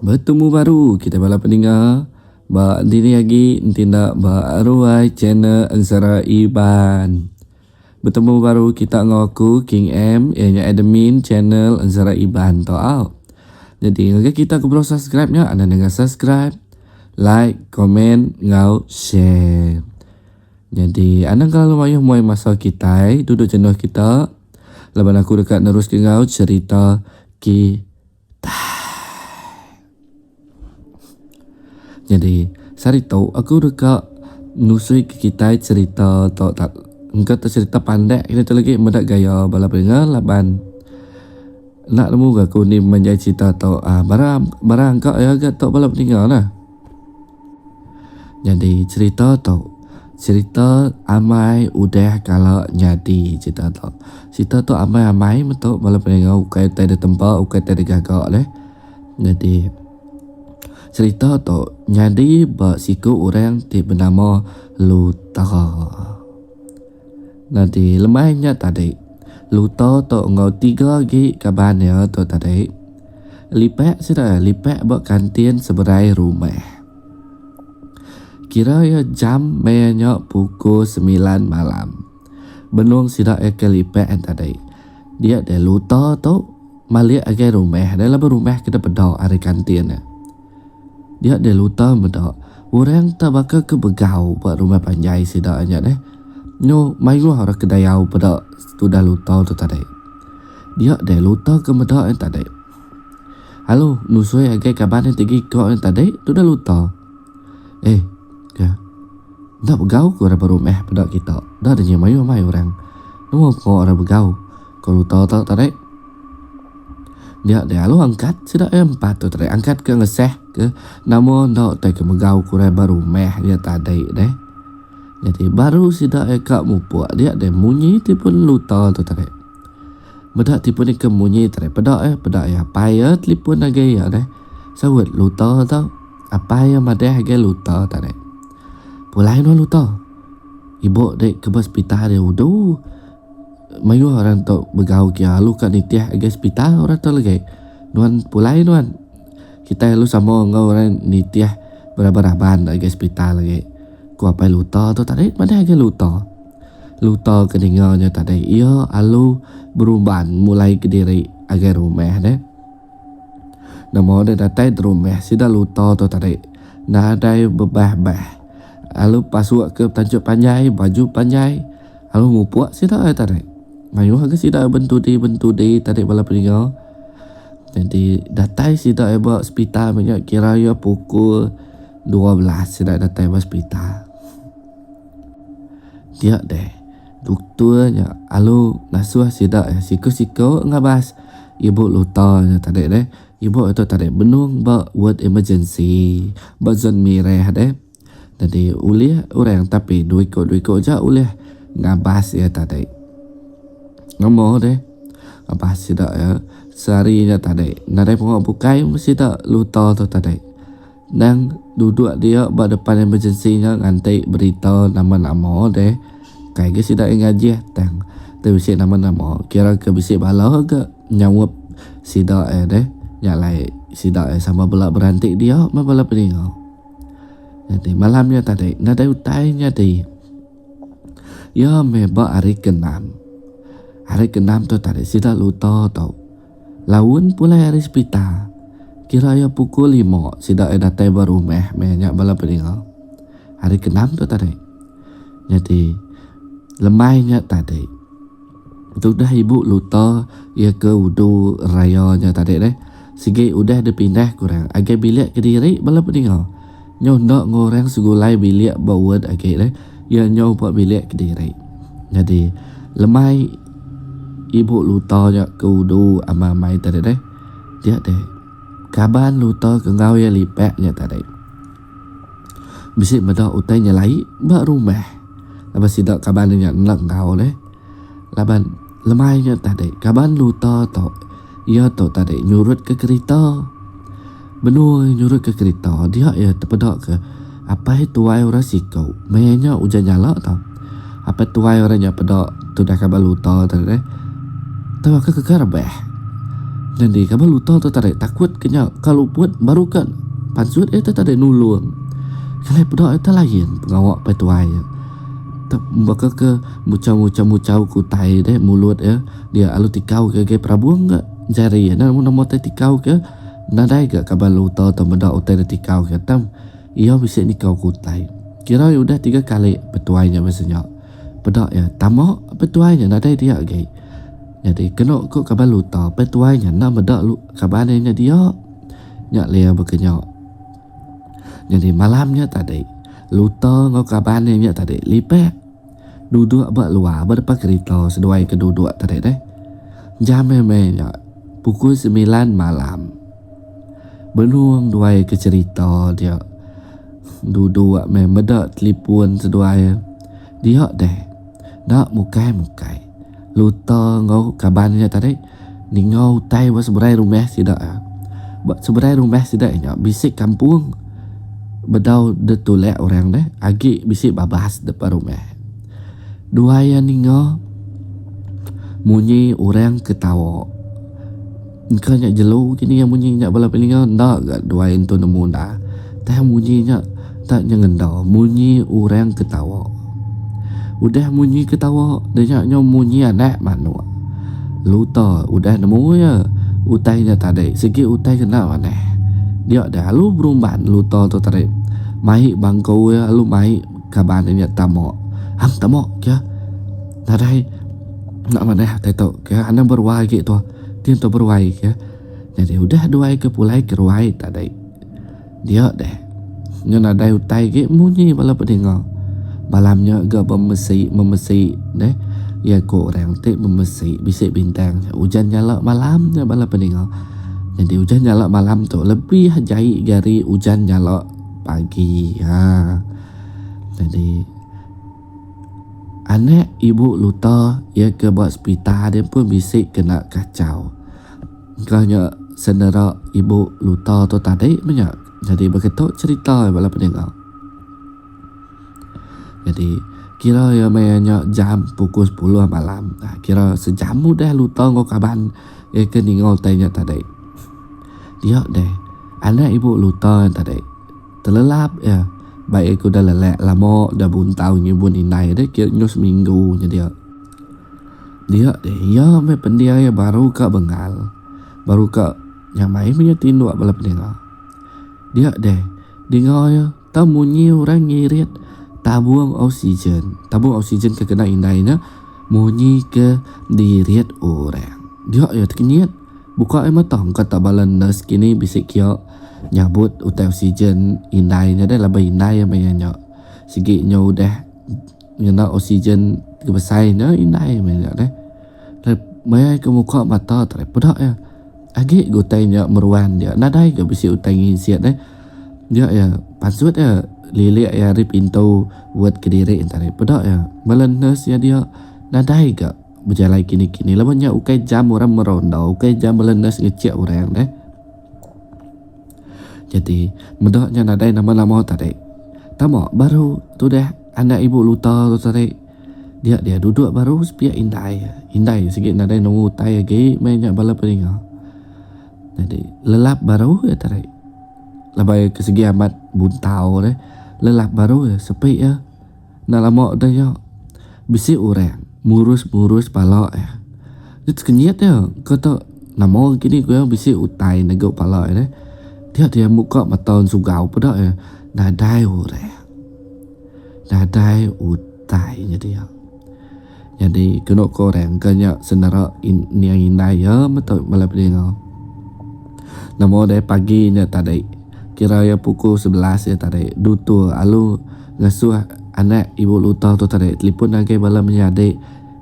Bertemu baru kita bala pendengar. Ba dini lagi tindak baru channel Angsara Iban. Bertemu baru kita ngaku King M ianya admin channel Angsara Iban tau. Jadi ngga kita ke subscribe-nya, anda dengan subscribe, like, komen, ngau share. Jadi anda kalau mau masuk kita duduk channel kita. Laban aku dekat terus ke ngau cerita kita. Jadi sari tahu aku dekat nusui ke kita cerita tak engkau cerita pandai kita tu lagi mendak gaya bala pendengar laban nak nemu ke aku ni menjadi cerita tau barang kau ya agak tak bala pendengar lah. Jadi cerita amai udah kalau jadi cerita tu amai betul bala pendengar ukai tak ada tempat ukai tak ada gagak leh. Jadi cerita tu jadi bersiku orang di bernama Luta. Nanti lemahnya tadi Luta tu ngau 3 lagi kabarnya tu tadi lipat buat kantin seberai rumah. Kira ya jam mainnya pukul 9 malam. Benung sidak ke lipat tadi. Dia de Luta tu malik agai rumah. Dalam rumah kita pedok hari kantin. Dia de Luta bedok. Orang tak bakal ke begau buat rumah panjai sidaknya deh. No, mayu orang kedayau bedok sudah Luta tu tadi. Dia de Luta ke bedok yang tadi. Halo, nusui agai kabar yang tinggi kau yang tadi tu dah Luta. Ya. Dah begau ke orang rumah bedok kita. Dah ada je mayu orang. No, kau orang begau. Kau Luta tak tadi. Dia lalu angkat sudah 4 tu tadi angkat ke ngeseh ke namun dak tak ke megau kurai baru meh dia tadi deh. Jadi baru sudah kak mupuak dia munyi tipun Luta tu tadi. Bedak tipun ke munyi tadi pedak ya payah telefon lagi ya deh. Sawat Luta tau apa yang madah ke Luta tadi. Pulai no Luta. Ibu dek ke hospital dia udah. Mayu orang tu begau kia lu kat nitiah agak hospital orang tu lagi. Nuan pulai nuan. Kita lu sama ngau orang nitiah beraban agak hospital lagi. Ku apa Luta tu tadi mana agak Luta. Luta kedengarnya tadi. Iya alu beruban mulai ke diri agak rumah deh. Nama dia datang rumah sida Luta tu tadi. Nadai bebah-bah. Alu pasuk ke tanjung panjai baju panjai. Alu mupuak sida tadi. Mayu agak sida bentu di tadi bala peninggal. Jadi datai sida buat hospital banyak kira ya pukul 12 sida datai buat hospital. Dia deh doktornya alu nasuh sida siku ngabas ibu Luta tadi deh. Ibu itu tadi benung buat word emergency buat zon merah deh. Jadi ulih orang tapi dua ko je ulih ngabas ya tadi. Nombor deh apa sih dah ya seharinya tadi nadai pengok bukai mesti tak Luta tu tadi dan duduk dia buat depan emergency-nya ngantai berita nama-nama deh kayak gitu dah ngaji tang terbisik nama-nama kira ke bisik bala ke nyawap sida deh nyalai sida sama belak berantik dia bala peninggal. Jadi malamnya tadi nadai utainya di ya meba hari ke-6. Hari ke-6 tu tadi sida Luta tau. Laun pula hari hospital. Kira ya pukul 5 sida datang baru mehnya bala peninggal. Hari ke-6 tu tadi. Jadi lemahnya tadi. Sudah ibu Luta ya ke wudu rayanya tadi deh. Sigi udah dipindah kurang agak bilik ke diri bala peninggal. Nyoh nak ngorang segulai bilik bawad agak deh. Ya nyoh buat bilik ke diri. Jadi lemai ibu Luta nya ke wudu ama mai tadi deh. Dia deh kaban Luta ke ngau ya lipatnya tadi. Bisik medak utai nyalai bak rumah. Laban sidak kaban nya nak ngau deh. Laban lemainya tadi kaban Luta tu. Ia tu tadi nyurut ke kereta. Benua nyurut ke kereta. Dia ya terpedak ke apa itu tuai orang sikau. Mainnya hujan nyala tau. Apa tuai orangnya pedak tu dah kaban Luta tadi deh. Tahu ke kekar bah. Jadi kabar luto tu tarik takut kenya kalau buat baru kan pansut itu tarik nulung. Kalau pedak itu lain pengawak petuai. Tak bakal ke mucau kutai deh mulut ya dia alu tikau ke Prabu enggak jari ya namun nama tikau ke nadai ke kabar luto atau bedak utai tikau ke tam ia bisa nikau kutai. Kira udah 3 kali petuainya maksudnya. Pedak ya tamak petuainya nadai dia ke. Jadi kena kok kabar luta petuainya nak bedak lu kabarnya dia nyak lia berkenyak. Jadi malamnya tadi luta ngau kabarnya tadi lipek duduk buat luar berdepan kereta seduai ke duduk tadi deh. Jam memangnya pukul 9 malam. Benuang duai ke cerita dia duduk bedak telefon seduai dia deh nak mukai luta ngau kabarnya tadi ni ngau tai was seberai rumah tidak ya. Seberai rumah tidak ya bisik kampung bedau de tolak orang deh agi bisik babas depan rumah. Dua yang ni ngau munyi orang ketawa. Engkau nyak jelu kini yang munyi nyak bala pelinga ndak gak dua yang tu nemu dah. Tah munyi nyak tak nyengendau munyi orang ketawa. Udah munyi ketawa denaknya munyi anak manu. Luta udah nemu ya utainya tadi segi utai kena mana. Dia dah lu berumban luta tu tadi. Mai bangkau ya lu mai kabarnya tamu. Hang tamu ya. Nadai nak mana tahu ya anda berwai gitu. Dia tu berwai ya. Jadi udah dua ke pulai ke ruai tadi. Dia deh. Nya nadai utai ke munyi bala pendengar. Malamnya gak memesi deh ya kok orang tik memesi bisik bintang hujan nyala malamnya bala pendengar. Jadi hujan nyala malam tu lebih jahit dari hujan nyala pagi ha. Jadi anak ibu luta ya ke buat hospital dia pun bisik kena kacau. Kanya saudara ibu luta tu tadi banyak. Jadi begitu cerita bala pendengar. Jadi kira ya mainnya jam pukul 10 malam. Kira sejam dah luta ngau kaban ya ke ningau tanya tadi. Dia deh anak ibu luta tadi terlelap ya. Baik aku dah lelak lama dah buntau nyebun inai deh kira nyus minggu dia. Dia deh ya me pendia ya baru ke Bengal. Baru ke yang main punya tinduk bala pendengar. Dia deh dengar ya tamunyi orang ngirit tabung oksigen ke kena indainya munyi ke diriat orang. Dia ya terkenyat buka matang kata balan nurse kini bisik kia nyabut utai oksigen indainya dah lebih indai mainnya segi nya udah nyana oksigen kebesainya indai mainnya deh. Mai ke muka mata terpedak ya. Agi gotainya meruan dia nadai ke bisik utai ngisiat deh. Dia ya pansut ya lilik ya di pintu buat kediri tadi pedak ya balan nurse ya dia nadai ke berjalan kini lamanya ukai jam orang meronda ukai jam balan nurse ngecek orang deh. Jadi medaknya nadai nama-nama tadi tamak baru tu dah anak ibu luta tu tadi dia duduk baru sepia indai sikit nadai nunggu tai lagi banyak bala peninga. Jadi lelap baru ya tadi labai ke segi amat buntau deh lelap baru ya sepi ya nak lama dah ya bisik orang murus pala ya dia kenyat ya kata nama kini gue bisik utai negok pala ya dia muka maton sugau pada ya nadai utai jadi kena korang kanya senara yang indai ya betul malah pendengar nama dari paginya tadi kira ya pukul 11 ya tadi dutu alu ngasuh anak ibu luta tu tadi telefon lagi bala menyadik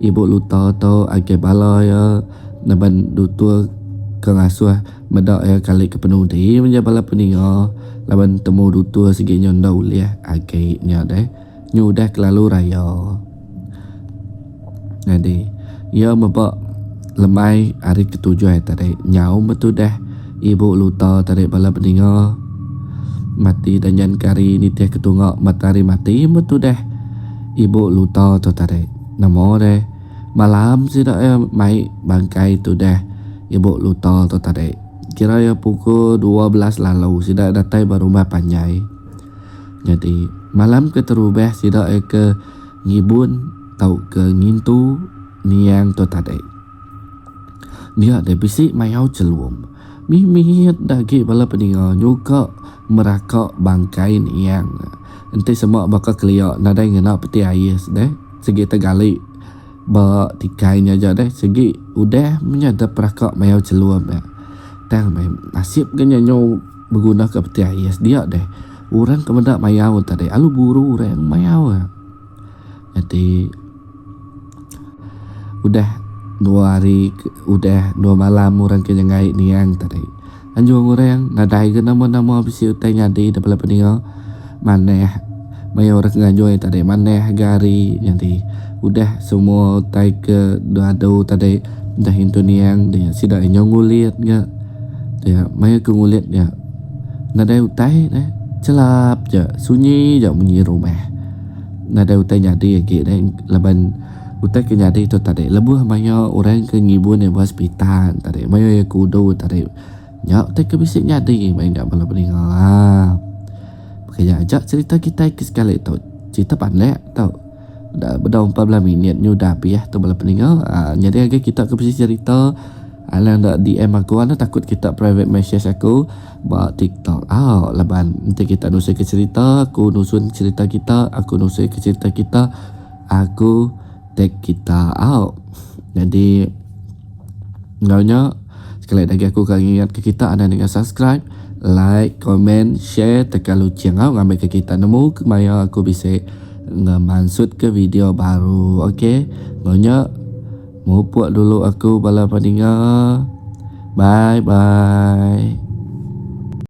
ibu luta tu age bala ya naban dutu ke ngasuh medak ya kali ke penuh di menja bala peninga laban temu dutu segi nyonda uliah age nya deh nyudah kelalu raya. Jadi ya mabak lemai hari ketujuh ya tadi nyau betul dah ibu luta tadi bala peninga mati dan jan kari ni teh ketungak matahari mati betul dah ibu luta tu tadi nama deh malam sih dah mai bangkai tu dah ibu luta tu tadi. Kira ya pukul 12 lalu sidak datai baru rumah panjai. Jadi malam ke terubah sidak ke ngibun tau ke ngintu niang tu tadi. Dia ada bisik mayau celum. Mimit dagi bala peninggal juga merakak bangkai niang. Nanti semua bakal keliak nadai ngena peti ayes deh. Segi tergali ba tikainya aja deh. Segi udah menyadap perakak mayau celum ya. Tang nasib kan nyanyo berguna ke peti ayes dia deh. Orang kemendak mayau tadi. Alu buru orang mayau ya. Jadi udah 2 hari, udah 2 malam orang kenyangai niang tadi. Anjung orang nadai ke nama-nama bisi utai nyadi dapala peninggal maneh mayau orang nganjoi tadi maneh gari. Jadi udah semua utai ke doa-doa tadi dah hintu niang dia sidak nyongulit ya. Dia mayau ke ngulit ya. Nadai utai deh celap je sunyi je bunyi rumah. Nadai utai nyadi lagi deh laban utai ke nyadi tu tadi lebuh mayau orang ke ngibun yang hospital tadi mayau ya kudo tadi nyak utai ke bisik nyadi main dak bala peninggal. Makanya ajak cerita kita ke sekali tau cerita pandai tau dah beda 14 minit ni udah habis tu bala peninggal. Jadi agak kita ke bisik cerita alang dak DM aku ana takut kita private message aku buat TikTok. Laban nanti kita nusa ke cerita, aku nusun cerita kita, aku nusa ke cerita kita, aku tag kita out. Jadi ngaunya sekali lagi aku akan ingat ke kita anda dengan subscribe, like, comment, share tekan lonceng ngambil ke kita nemu kemaya aku bisa ngemansut ke video baru. Okey, ngaunya mau buat dulu aku bala pandinga. Bye bye.